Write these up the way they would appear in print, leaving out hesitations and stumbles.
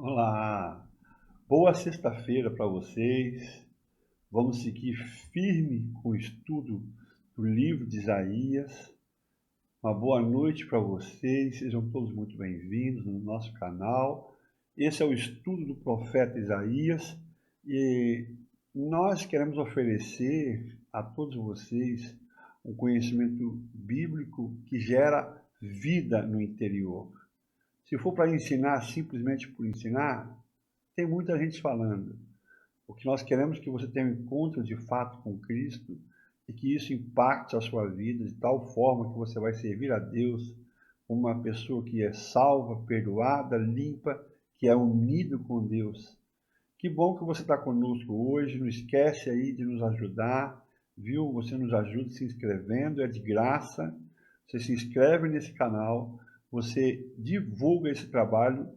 Olá, boa sexta-feira para vocês. Vamos seguir firme com o estudo do livro de Isaías. Uma boa noite para vocês, sejam todos muito bem-vindos no nosso canal. Esse é o estudo do profeta Isaías e nós queremos oferecer a todos vocês um conhecimento bíblico que gera vida no interior. Se for para ensinar simplesmente por ensinar, tem muita gente falando. O que nós queremos é que você tenha um encontro de fato com Cristo e que isso impacte a sua vida de tal forma que você vai servir a Deus como uma pessoa que é salva, perdoada, limpa, que é unido com Deus. Que bom que você está conosco hoje, não esquece aí de nos ajudar, viu? Você nos ajuda se inscrevendo, é de graça. Você se inscreve nesse canal, você divulga esse trabalho,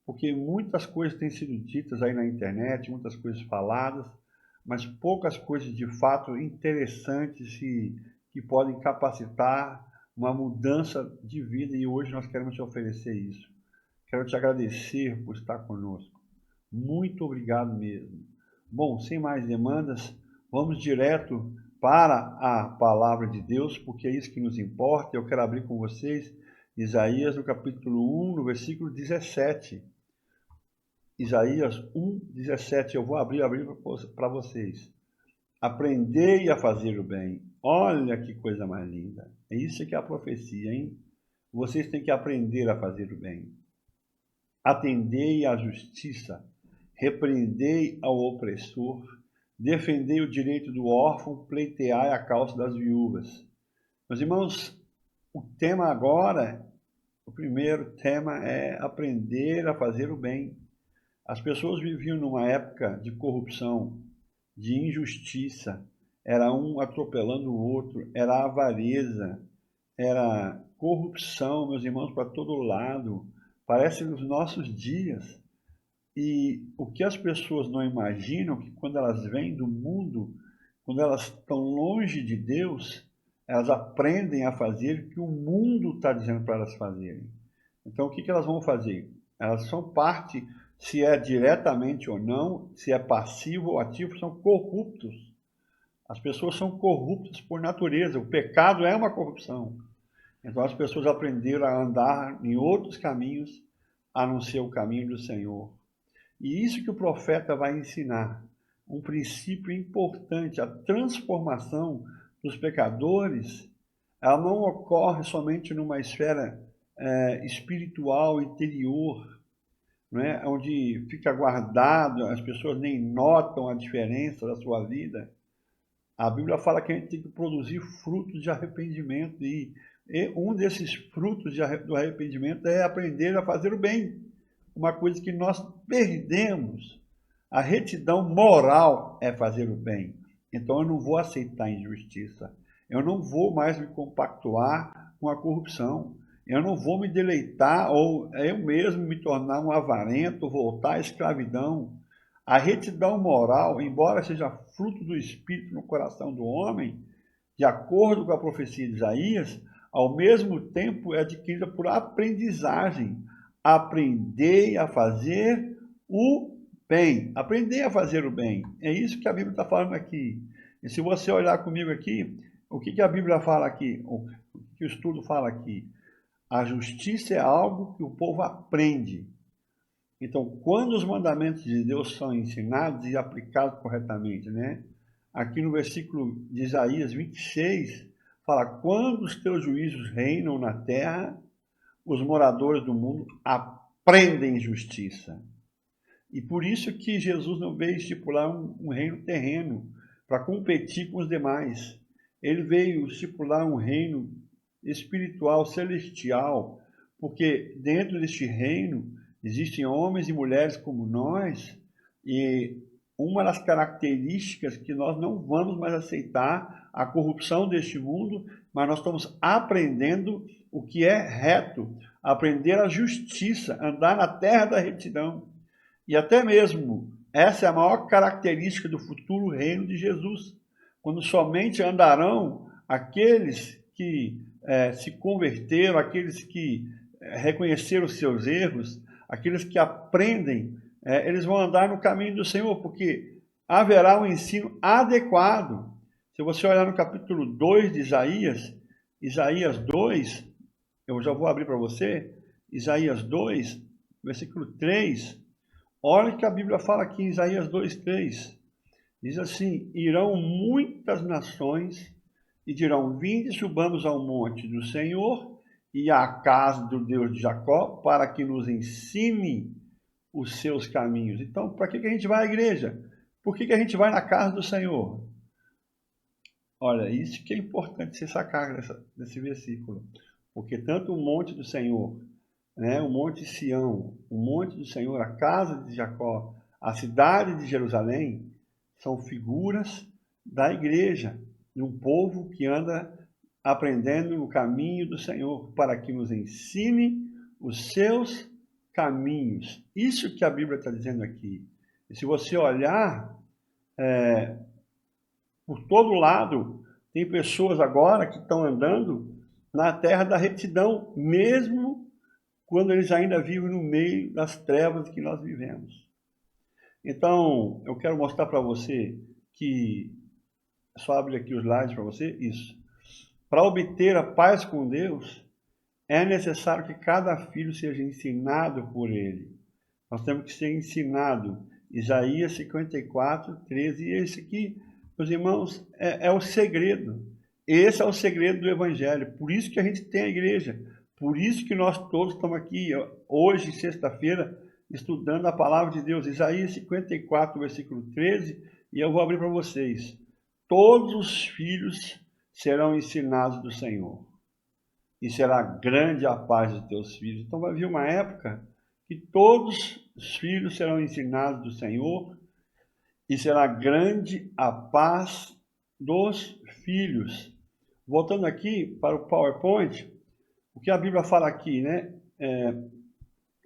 porque muitas coisas têm sido ditas aí na internet, muitas coisas faladas, mas poucas coisas de fato interessantes e que podem capacitar uma mudança de vida, e hoje nós queremos te oferecer isso. Quero te agradecer por estar conosco. Muito obrigado mesmo. Bom, sem mais demandas, vamos direto para a palavra de Deus, porque é isso que nos importa. Eu quero abrir com vocês Isaías no capítulo 1, no versículo 17. Isaías 1, 17. Eu vou abrir para vocês. Aprendei a fazer o bem. Olha que coisa mais linda. É isso que é a profecia, hein? Vocês têm que aprender a fazer o bem. Atendei à justiça. Repreendei ao opressor. Defendei o direito do órfão. Pleiteai a causa das viúvas. Meus irmãos, o tema agora, o primeiro tema é aprender a fazer o bem. As pessoas viviam numa época de corrupção, de injustiça, era um atropelando o outro, era avareza, era corrupção, meus irmãos, para todo lado. Parece nos nossos dias. E o que as pessoas não imaginam, que quando elas vêm do mundo, quando elas estão longe de Deus, elas aprendem a fazer o que o mundo está dizendo para elas fazerem. Então, o que elas vão fazer? Elas são parte, se é diretamente ou não, se é passivo ou ativo, são corruptos. As pessoas são corruptas por natureza. O pecado é uma corrupção. Então, as pessoas aprenderam a andar em outros caminhos, a não ser o caminho do Senhor. E isso que o profeta vai ensinar, um princípio importante, a transformação dos pecadores, ela não ocorre somente numa esfera espiritual, interior, né, onde fica guardado, as pessoas nem notam a diferença da sua vida. A Bíblia fala que a gente tem que produzir frutos de arrependimento, e um desses frutos do arrependimento é aprender a fazer o bem. Uma coisa que nós perdemos. A retidão moral é fazer o bem. Então eu não vou aceitar injustiça. Eu não vou mais me compactuar com a corrupção. Eu não vou me deleitar ou eu mesmo me tornar um avarento, voltar à escravidão. A retidão moral, embora seja fruto do Espírito no coração do homem, de acordo com a profecia de Isaías, ao mesmo tempo é adquirida por aprendizagem. Aprendei a fazer o bem. Aprendei a fazer o bem. É isso que a Bíblia está falando aqui. E se você olhar comigo aqui, o que a Bíblia fala aqui? O que o estudo fala aqui? A justiça é algo que o povo aprende. Então, quando os mandamentos de Deus são ensinados e aplicados corretamente, né? Aqui no versículo de Isaías 26, fala: quando os teus juízos reinam na terra, os moradores do mundo aprendem justiça. E por isso que Jesus não veio estipular um reino terreno para competir com os demais. Ele veio estipular um reino espiritual, celestial, porque dentro deste reino existem homens e mulheres como nós, e uma das características que nós não vamos mais aceitar a corrupção deste mundo, mas nós estamos aprendendo o que é reto, aprender a justiça, andar na terra da retidão. E até mesmo, essa é a maior característica do futuro reino de Jesus, quando somente andarão aqueles que se converteram, aqueles que reconheceram os seus erros, aqueles que aprendem, eles vão andar no caminho do Senhor, porque haverá um ensino adequado. Se você olhar no capítulo 2 de Isaías, Isaías 2, eu já vou abrir para você, Isaías 2, versículo 3, olha o que a Bíblia fala aqui em Isaías 2, 3. Diz assim: irão muitas nações e dirão: vinde, subamos ao monte do Senhor e à casa do Deus de Jacó, para que nos ensine os seus caminhos. Então, para que a gente vai à igreja? Por que a gente vai na casa do Senhor? Olha, isso que é importante você sacar desse versículo. Porque tanto o monte do Senhor, o monte Sião, o monte do Senhor, a casa de Jacó, a cidade de Jerusalém, são figuras da igreja, de um povo que anda aprendendo no caminho do Senhor, para que nos ensine os seus caminhos. Isso que a Bíblia está dizendo aqui. E se você olhar por todo lado, tem pessoas agora que estão andando na terra da retidão, mesmo quando eles ainda vivem no meio das trevas que nós vivemos. Então, eu quero mostrar para você que, só abrir aqui os slides para você, isso. Para obter a paz com Deus, é necessário que cada filho seja ensinado por ele. Nós temos que ser ensinado. Isaías 54, 13. E esse aqui, meus irmãos, é o segredo. Esse é o segredo do Evangelho. Por isso que a gente tem a igreja. Por isso que nós todos estamos aqui, hoje, sexta-feira, estudando a palavra de Deus. Isaías 54, versículo 13. E eu vou abrir para vocês. Todos os filhos serão ensinados do Senhor, e será grande a paz dos teus filhos. Então vai vir uma época que todos os filhos serão ensinados do Senhor, e será grande a paz dos filhos. Voltando aqui para o PowerPoint, o que a Bíblia fala aqui, né?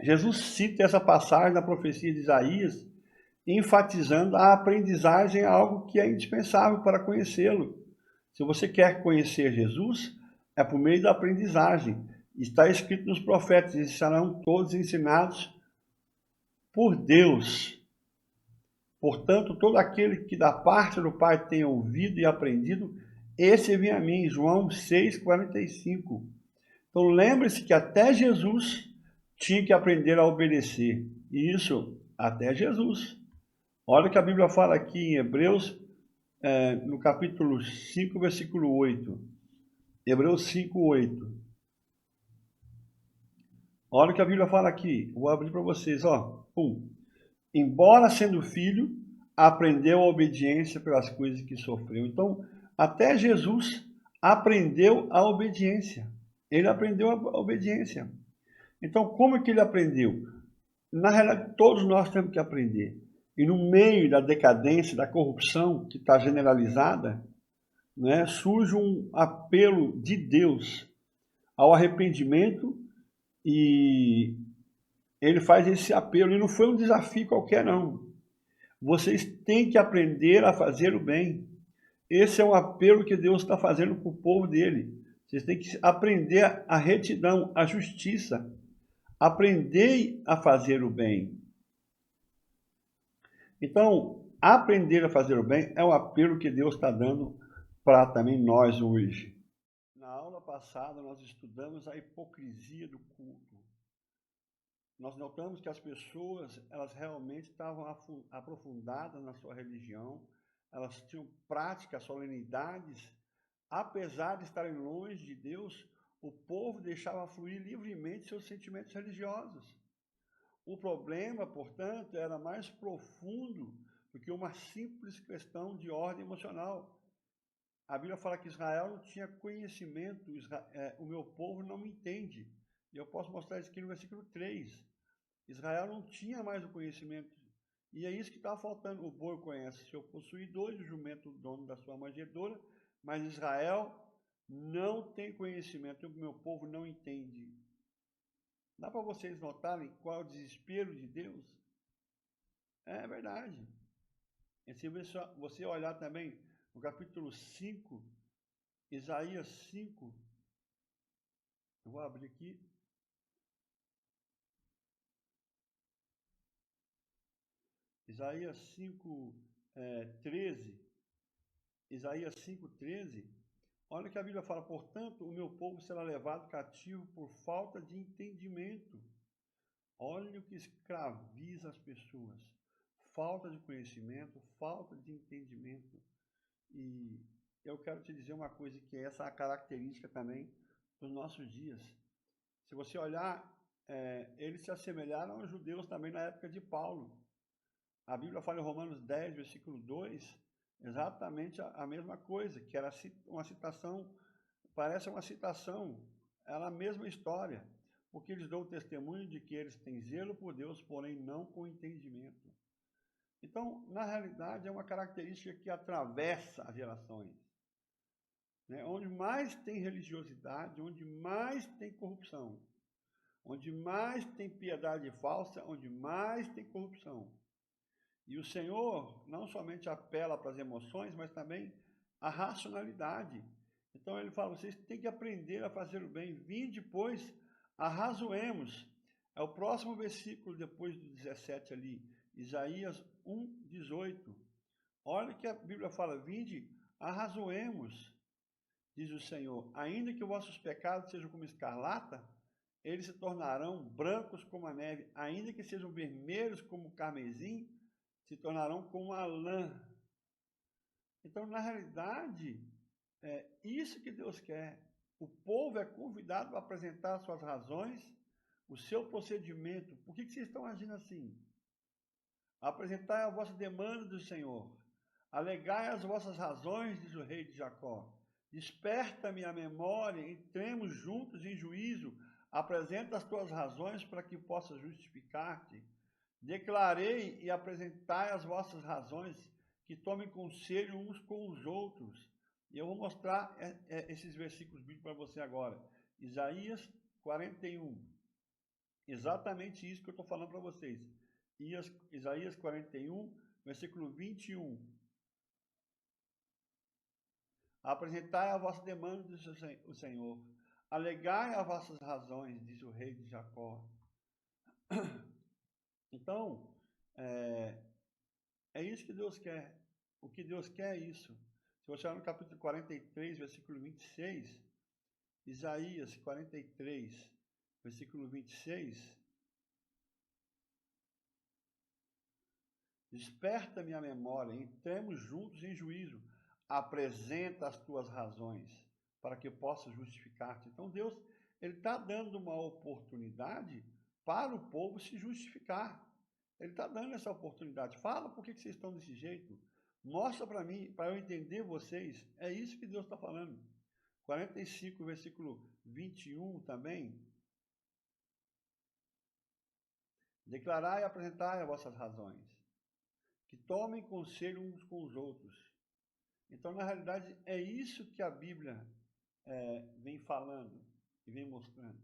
Jesus cita essa passagem da profecia de Isaías, enfatizando a aprendizagem, algo que é indispensável para conhecê-lo. Se você quer conhecer Jesus, é por meio da aprendizagem. Está escrito nos profetas: eles serão todos ensinados por Deus. Portanto, todo aquele que da parte do Pai tenha ouvido e aprendido, esse vem a mim. João 6,45. Então lembre-se que até Jesus tinha que aprender a obedecer. E isso, até Jesus. Olha o que a Bíblia fala aqui em Hebreus, no capítulo 5, versículo 8. Hebreus 5, 8. Olha o que a Bíblia fala aqui. Vou abrir para vocês, ó. Embora sendo filho, aprendeu a obediência pelas coisas que sofreu. Então, até Jesus aprendeu a obediência. Ele aprendeu a obediência. Então, como é que ele aprendeu? Na realidade, todos nós temos que aprender. E no meio da decadência, da corrupção que está generalizada, surge um apelo de Deus ao arrependimento, e ele faz esse apelo. E não foi um desafio qualquer, não. Vocês têm que aprender a fazer o bem. Esse é um apelo que Deus está fazendo para o povo dele. Vocês têm que aprender a retidão, a justiça. Aprender a fazer o bem. Então, aprender a fazer o bem é o apelo que Deus está dando para também nós hoje. Na aula passada, nós estudamos a hipocrisia do culto. Nós notamos que as pessoas, elas realmente estavam aprofundadas na sua religião, elas tinham práticas, solenidades. Apesar de estarem longe de Deus, o povo deixava fluir livremente seus sentimentos religiosos. O problema, portanto, era mais profundo do que uma simples questão de ordem emocional. A Bíblia fala que Israel não tinha conhecimento, o meu povo não me entende. E eu posso mostrar isso aqui no versículo 3. Israel não tinha mais o conhecimento. E é isso que estava faltando. O boi conhece seu possuidor, e o jumento o dono da sua manjedoura, mas Israel não tem conhecimento, o meu povo não entende. Dá para vocês notarem qual é o desespero de Deus? É verdade. E se você olhar também no capítulo 5, Isaías 5, eu vou abrir aqui. Isaías 5:13. Isaías 5:13. Olha que a Bíblia fala: portanto, o meu povo será levado cativo por falta de entendimento. Olha o que escraviza as pessoas. Falta de conhecimento, falta de entendimento. E eu quero te dizer uma coisa, que essa é a característica também dos nossos dias. Se você olhar, eles se assemelharam aos judeus também na época de Paulo. A Bíblia fala em Romanos 10, versículo 2, exatamente a mesma coisa, que era uma citação, parece uma citação, era a mesma história, porque eles dão testemunho de que eles têm zelo por Deus, porém não com entendimento. Então, na realidade, é uma característica que atravessa as gerações. Onde mais tem religiosidade, onde mais tem corrupção, onde mais tem piedade falsa, onde mais tem corrupção. E o Senhor não somente apela para as emoções, mas também a racionalidade. Então ele fala: vocês têm que aprender a fazer o bem. Vinde, pois, arrazoemos. É o próximo versículo depois do 17 ali, Isaías 1:18. Olha que a Bíblia fala: vinde, arrazoemos, diz o Senhor. Ainda que vossos pecados sejam como escarlata, eles se tornarão brancos como a neve. Ainda que sejam vermelhos como o carmesim, se tornarão como a lã. Então, na realidade, é isso que Deus quer. O povo é convidado para apresentar suas razões, o seu procedimento. Por que vocês estão agindo assim? Apresentai a vossa demanda do Senhor. Alegai as vossas razões, diz o rei de Jacó. Desperta-me a memória, entremos juntos em juízo. Apresenta as tuas razões para que possa justificar-te. Declarei e apresentai as vossas razões, que tomem conselho uns com os outros. E eu vou mostrar esses versículos bíblicos para você agora. Isaías 41. Exatamente isso que eu estou falando para vocês. Isaías 41, versículo 21. Apresentai a vossa demanda, diz o Senhor. Alegai as vossas razões, diz o rei de Jacó. Então, é isso que Deus quer. O que Deus quer é isso. Se você olhar no capítulo 43, versículo 26, Isaías 43, versículo 26, desperta-me a memória, entremos juntos em juízo, apresenta as tuas razões, para que possa justificar-te. Então Deus, ele está dando uma oportunidade para o povo se justificar. Ele está dando essa oportunidade. Fala por que vocês estão desse jeito. Mostra para mim, para eu entender vocês. É isso que Deus está falando. 45, versículo 21 também. Declarai e apresentai as vossas razões, que tomem conselho uns com os outros. Então, na realidade, é isso que a Bíblia vem falando e vem mostrando.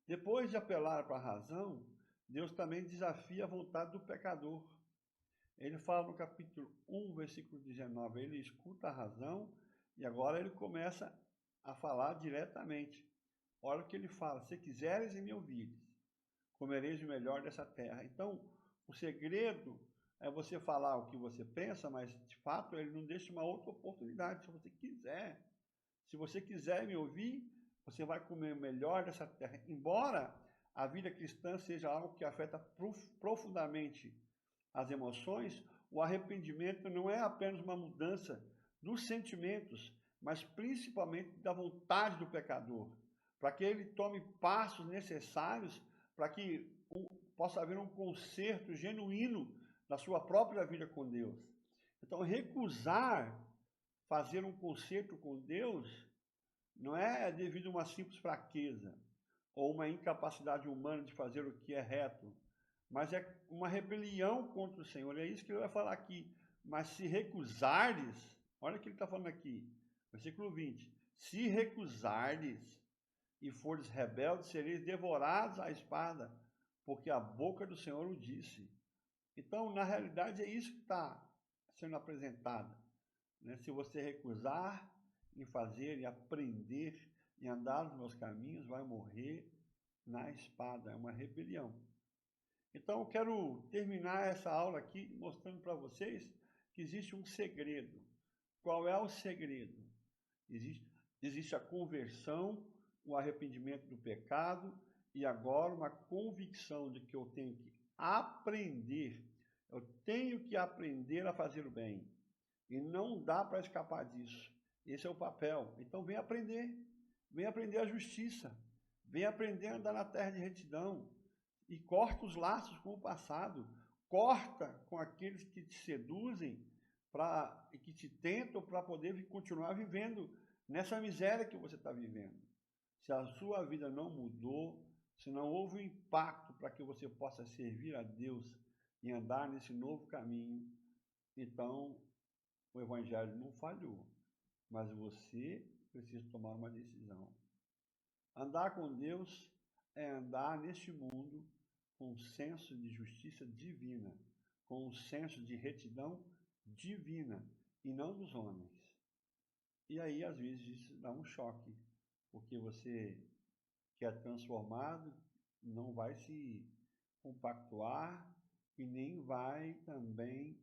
Depois de apelar para a razão, Deus também desafia a vontade do pecador. Ele fala no capítulo 1, versículo 19, ele escuta a razão e agora ele começa a falar diretamente. Olha o que ele fala: se quiseres e me ouvires, comereis o melhor dessa terra. Então, o segredo é você falar o que você pensa, mas de fato ele não deixa uma outra oportunidade. Se você quiser, me ouvir, você vai comer o melhor dessa terra. Embora a vida cristã seja algo que afeta profundamente as emoções, o arrependimento não é apenas uma mudança dos sentimentos, mas principalmente da vontade do pecador, para que ele tome passos necessários para que possa haver um conserto genuíno da sua própria vida com Deus. Então, recusar fazer um conserto com Deus não é devido a uma simples fraqueza ou uma incapacidade humana de fazer o que é reto, mas é uma rebelião contra o Senhor. É isso que ele vai falar aqui. Mas se recusares, olha o que ele está falando aqui, versículo 20: se recusardes e fores rebeldes, sereis devorados à espada, porque a boca do Senhor o disse. Então, na realidade, é isso que está sendo apresentado. Se você recusar em fazer e aprender e andar nos meus caminhos, vai morrer na espada. É uma rebelião. Então, eu quero terminar essa aula aqui mostrando para vocês que existe um segredo. Qual é o segredo? Existe a conversão, o arrependimento do pecado e agora uma convicção de que eu tenho que aprender, eu tenho que aprender a fazer o bem. E não dá para escapar disso. Esse é o papel. Então vem aprender a justiça, vem aprender a andar na terra de retidão e corta os laços com o passado, corta com aqueles que te seduzem e que te tentam para poder continuar vivendo nessa miséria que você está vivendo. Se a sua vida não mudou, se não houve um impacto para que você possa servir a Deus e andar nesse novo caminho, então o evangelho não falhou, mas você precisa tomar uma decisão. Andar com Deus é andar neste mundo com um senso de justiça divina, com um senso de retidão divina e não dos homens. E aí, às vezes, isso dá um choque, porque você que é transformado não vai se compactuar e nem vai também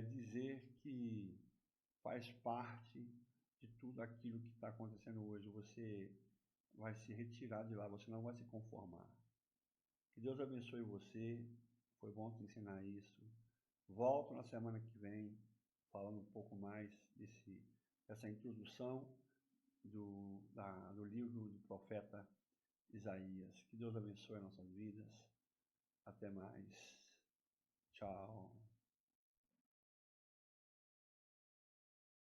dizer que faz parte de tudo aquilo que está acontecendo hoje. Você vai se retirar de lá, você não vai se conformar. Que Deus abençoe você. Foi bom te ensinar isso. Volto na semana que vem falando um pouco mais dessa introdução do livro do profeta Isaías. Que Deus abençoe nossas vidas. Até mais. Tchau.